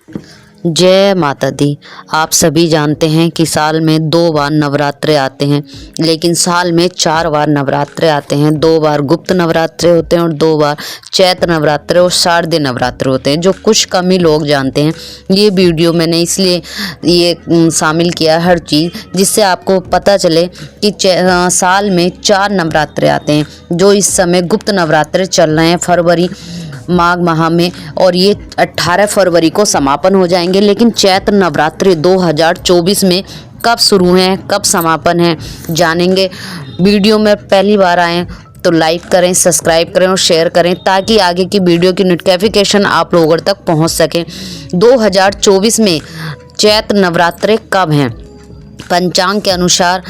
जय माता दी। आप सभी जानते हैं कि साल में 2 बार नवरात्रे आते हैं, लेकिन साल में 4 बार नवरात्रे आते हैं। 2 बार गुप्त नवरात्रे होते हैं और 2 बार चैत्र नवरात्रे और शारदीय नवरात्रे होते हैं, जो कुछ कम ही लोग जानते हैं। ये वीडियो मैंने इसलिए शामिल किया हर चीज़, जिससे आपको पता चले कि साल में 4 नवरात्रे आते हैं, जो इस समय गुप्त नवरात्रे चल रहे हैं फरवरी माघ माह में, और ये 18 फरवरी को समापन हो जाएंगे। लेकिन चैत्र नवरात्रि 2024 में कब शुरू हैं, कब समापन है, जानेंगे। वीडियो में पहली बार आएँ तो लाइक करें, सब्सक्राइब करें और शेयर करें, ताकि आगे की वीडियो की नोटिफिकेशन आप लोगों तक पहुंच सके। 2024 में चैत्र नवरात्रे कब हैं? पंचांग के अनुसार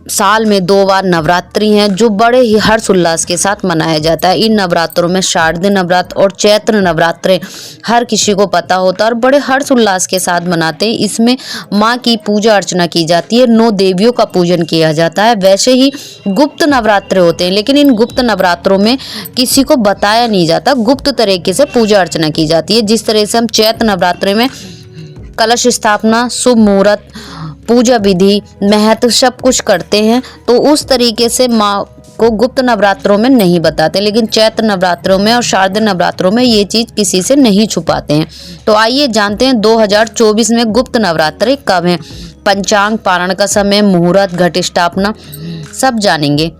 साल में 2 बार नवरात्रि हैं, जो बड़े ही हर्ष उल्लास के साथ मनाया जाता है। इन नवरात्रों में शारदीय नवरात्र और चैत्र नवरात्रे हर किसी को पता होता है और बड़े हर्ष उल्लास के साथ मनाते हैं। इसमें माँ की पूजा अर्चना की जाती है, 9 देवियों का पूजन किया जाता है। वैसे ही गुप्त नवरात्रे होते हैं, लेकिन इन गुप्त नवरात्रों में किसी को बताया नहीं जाता, गुप्त तरीके से पूजा अर्चना की जाती है। जिस तरह से हम चैत्र नवरात्रे में कलश स्थापना, शुभ मुहूर्त, पूजा विधि, महत्व सब कुछ करते हैं, तो उस तरीके से माँ को गुप्त नवरात्रों में नहीं बताते, लेकिन चैत्र नवरात्रों में और शारदीय नवरात्रों में ये चीज़ किसी से नहीं छुपाते हैं। तो आइए जानते हैं 2024 में गुप्त नवरात्रे कब हैं। पंचांग, पारण का समय, मुहूर्त, घट स्थापना सब जानेंगे।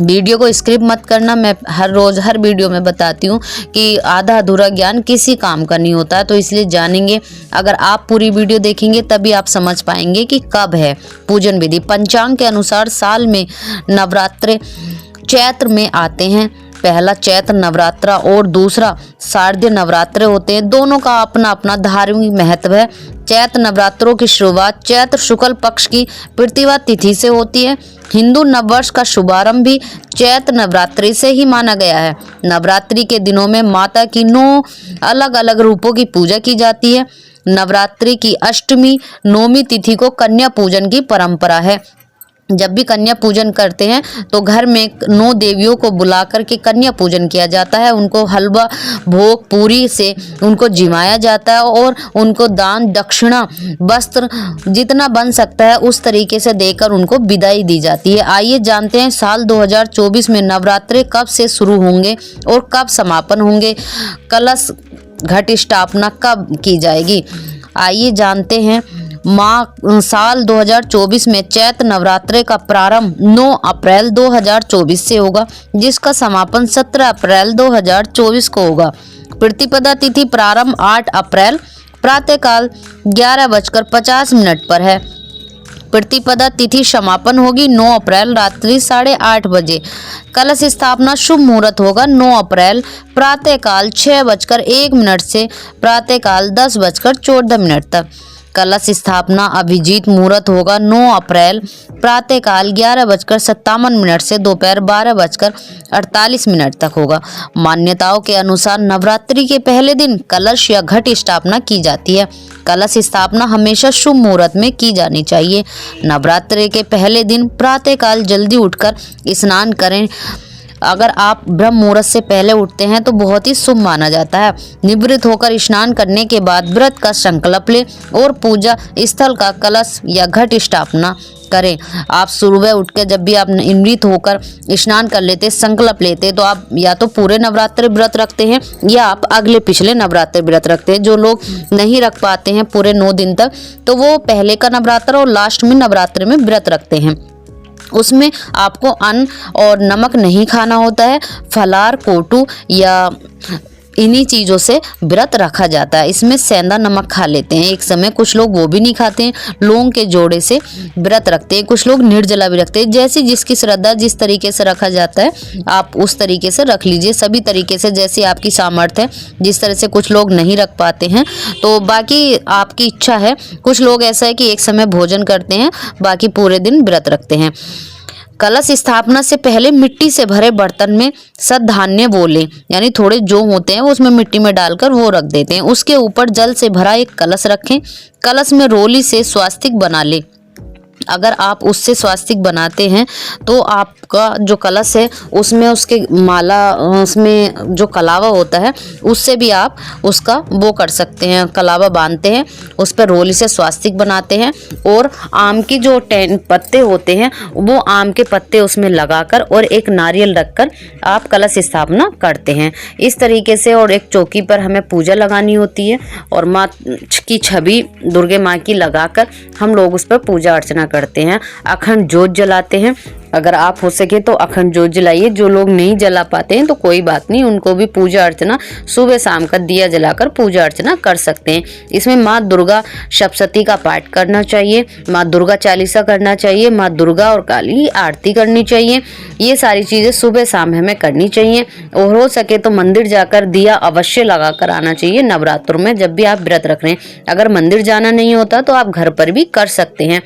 वीडियो को स्किप मत करना। मैं हर रोज़ हर वीडियो में बताती हूँ कि आधा अधूरा ज्ञान किसी काम का नहीं होता है, तो इसलिए जानेंगे। अगर आप पूरी वीडियो देखेंगे तभी आप समझ पाएंगे कि कब है पूजन विधि। पंचांग के अनुसार साल में नवरात्रे चैत्र में आते हैं। पहला चैत्र नवरात्रा और दूसरा शारदीय नवरात्रे होते हैं। दोनों का अपना अपना धार्मिक महत्व है। चैत्र नवरात्रों की शुरुआत चैत्र शुक्ल पक्ष की प्रतिपदा तिथि से होती है। हिंदू नववर्ष का शुभारंभ भी चैत्र नवरात्रि से ही माना गया है। नवरात्रि के दिनों में माता की 9 अलग अलग रूपों की पूजा की जाती है। नवरात्रि की अष्टमी, नवमी तिथि को कन्या पूजन की परंपरा है। जब भी कन्या पूजन करते हैं तो घर में 9 देवियों को बुला करके कन्या पूजन किया जाता है। उनको हलवा, भोग, पूरी से उनको जिमाया जाता है और उनको दान, दक्षिणा, वस्त्र जितना बन सकता है उस तरीके से देकर उनको विदाई दी जाती है। आइए जानते हैं साल 2024 में नवरात्रे कब से शुरू होंगे और कब समापन होंगे। कलश घट स्थापना कब की जाएगी, आइए जानते हैं। साल 2024 में चैत्र नवरात्रे का प्रारंभ 9 अप्रैल 2024 से होगा, जिसका समापन 17 अप्रैल 2024 को होगा। प्रतिपदा तिथि प्रारंभ 8 अप्रैल प्रातःकाल 11:50 पर है। प्रतिपदा तिथि समापन होगी 9 अप्रैल रात्रि 8:30 बजे। कलश स्थापना शुभ मुहूर्त होगा 9 अप्रैल प्रातःकाल 6:01 से प्रातःकाल 10:14 तक। कलश स्थापना अभिजीत मुहूर्त होगा 9 अप्रैल प्रातःकाल 11:57 से दोपहर 12:48 तक होगा। मान्यताओं के अनुसार नवरात्रि के पहले दिन कलश या घट स्थापना की जाती है। कलश स्थापना हमेशा शुभ मुहूर्त में की जानी चाहिए। नवरात्रि के पहले दिन प्रातःकाल जल्दी उठकर स्नान करें। अगर आप ब्रह्म मुहूर्त से पहले उठते हैं तो बहुत ही शुभ माना जाता है। निवृत्त होकर स्नान करने के बाद व्रत का संकल्प लें और पूजा स्थल का कलश या घट स्थापना करें। आप सुबह उठ के जब भी आप निवृत्त होकर स्नान कर लेते, संकल्प लेते, तो आप या तो पूरे नवरात्रि व्रत रखते हैं या आप अगले पिछले नवरात्रि व्रत रखते हैं। जो लोग नहीं रख पाते हैं पूरे 9 दिन तक, तो वो पहले का नवरात्र और लास्ट में नवरात्रि में व्रत रखते हैं। उसमें आपको अन्न और नमक नहीं खाना होता है। फलार, कोटू या इन्हीं चीज़ों से व्रत रखा जाता है। इसमें सेंधा नमक खा लेते हैं एक समय, कुछ लोग वो भी नहीं खाते हैं। लौंग के जोड़े से व्रत रखते हैं, कुछ लोग निर्जला भी रखते हैं। जैसी जिसकी श्रद्धा, जिस तरीके से रखा जाता है आप उस तरीके से रख लीजिए। सभी तरीके से जैसी आपकी सामर्थ्य है। जिस तरह से कुछ लोग नहीं रख पाते हैं तो बाकी आपकी इच्छा है। कुछ लोग ऐसा है कि एक समय भोजन करते हैं, बाकी पूरे दिन व्रत रखते हैं। कलश स्थापना से पहले मिट्टी से भरे बर्तन में सद्धान्य वो लें, यानी थोड़े जो होते हैं उसमें मिट्टी में डालकर वो रख देते हैं। उसके ऊपर जल से भरा एक कलश रखें। कलश में रोली से स्वास्तिक बना लें। अगर आप उससे स्वास्तिक बनाते हैं तो आपका जो कलश है उसमें उसके माला, उसमें जो कलावा होता है उससे भी आप उसका वो कर सकते हैं, कलावा बांधते हैं, उस पर रोली से स्वास्तिक बनाते हैं और आम की जो पत्ते होते हैं वो आम के पत्ते उसमें लगाकर और एक नारियल रखकर आप कलश स्थापना करते हैं इस तरीके से। और एक चौकी पर हमें पूजा लगानी होती है और माँ की छवि दुर्गे माँ की लगाकर हम लोग उस पर पूजा अर्चना करते हैं, अखंड जोत जलाते हैं। अगर आप हो सके तो अखंड जोत जलाइए, जो लोग नहीं जला पाते हैं तो कोई बात नहीं, उनको भी पूजा अर्चना सुबह शाम का दिया जलाकर पूजा अर्चना कर सकते हैं। इसमें माँ दुर्गा सप्तशती का पाठ करना चाहिए, माँ दुर्गा चालीसा करना चाहिए, माँ दुर्गा और काली की आरती करनी चाहिए। ये सारी चीज़ें सुबह शाम हमें करनी चाहिए और हो सके तो मंदिर जाकर दिया अवश्य लगा कर आना चाहिए नवरात्रों में, जब भी आप व्रत रख रहे हैं। अगर मंदिर जाना नहीं होता तो आप घर पर भी कर सकते हैं।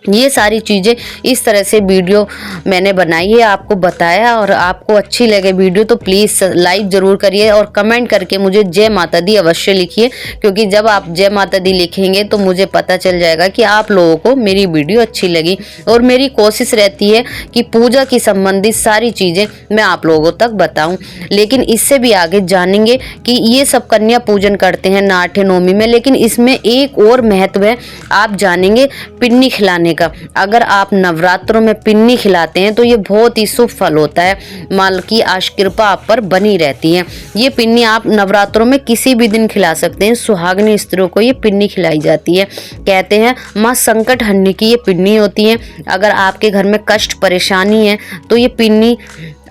ये सारी चीज़ें इस तरह से वीडियो मैंने बनाई है, आपको बताया, और आपको अच्छी लगे वीडियो तो प्लीज़ लाइक ज़रूर करिए और कमेंट करके मुझे जय माता दी अवश्य लिखिए, क्योंकि जब आप जय माता दी लिखेंगे तो मुझे पता चल जाएगा कि आप लोगों को मेरी वीडियो अच्छी लगी। और मेरी कोशिश रहती है कि पूजा की संबंधित सारी चीज़ें मैं आप लोगों तक बताऊँ, लेकिन इससे भी आगे जानेंगे कि ये सब कन्या पूजन करते हैं नाठे नौमी में, लेकिन इसमें एक और महत्व है, आप जानेंगे पिन्नी खिलाने का। अगर आप नवरात्रों में पिन्नी खिलाते हैं तो ये बहुत ही शुभ फल होता है, माँ की कृपा आप पर बनी रहती है। ये पिन्नी आप नवरात्रों में किसी भी दिन खिला सकते हैं, सुहागनी स्त्रियों को ये पिन्नी खिलाई जाती है। कहते हैं माँ संकट हरने की ये पिन्नी होती है। अगर आपके घर में कष्ट परेशानी है तो ये पिन्नी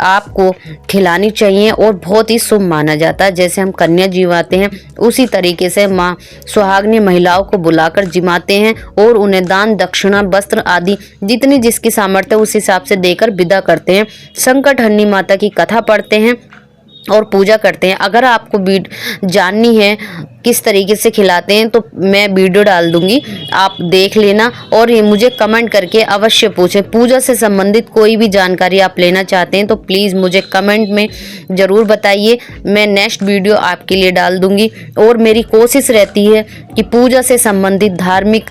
आपको खिलानी चाहिए और बहुत ही शुभ माना जाता है। जैसे हम कन्या जिवाते हैं उसी तरीके से माँ सुहागनी महिलाओं को बुलाकर जिमाते हैं और उन्हें दान दक्षिणा वस्त्र आदि जितनी जिसकी सामर्थ्य उस हिसाब से देकर विदा करते हैं। संकट हरनी माता की कथा पढ़ते हैं और पूजा करते हैं। अगर आपको जाननी है किस तरीके से खिलाते हैं तो मैं वीडियो डाल दूंगी, आप देख लेना और ये मुझे कमेंट करके अवश्य पूछें। पूजा से संबंधित कोई भी जानकारी आप लेना चाहते हैं तो प्लीज़ मुझे कमेंट में ज़रूर बताइए, मैं नेक्स्ट वीडियो आपके लिए डाल दूंगी। और मेरी कोशिश रहती है कि पूजा से संबंधित धार्मिक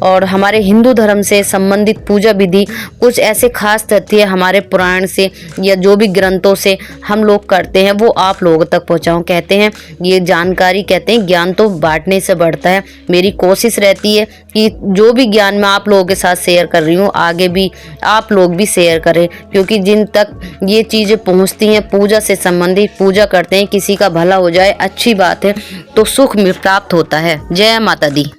और हमारे हिंदू धर्म से संबंधित पूजा विधि कुछ ऐसे खास तथ्य हमारे पुराण से या जो भी ग्रंथों से हम लोग करते हैं वो आप लोगों तक पहुँचाऊँ। कहते हैं ये जानकारी, कहते हैं ज्ञान तो बांटने से बढ़ता है। मेरी कोशिश रहती है कि जो भी ज्ञान मैं आप लोगों के साथ शेयर कर रही हूँ आगे भी आप लोग भी शेयर करें, क्योंकि जिन तक ये चीज़ें पहुँचती हैं पूजा से संबंधित, पूजा करते हैं किसी का भला हो जाए अच्छी बात है तो सुख प्राप्त होता है। जय माता दी।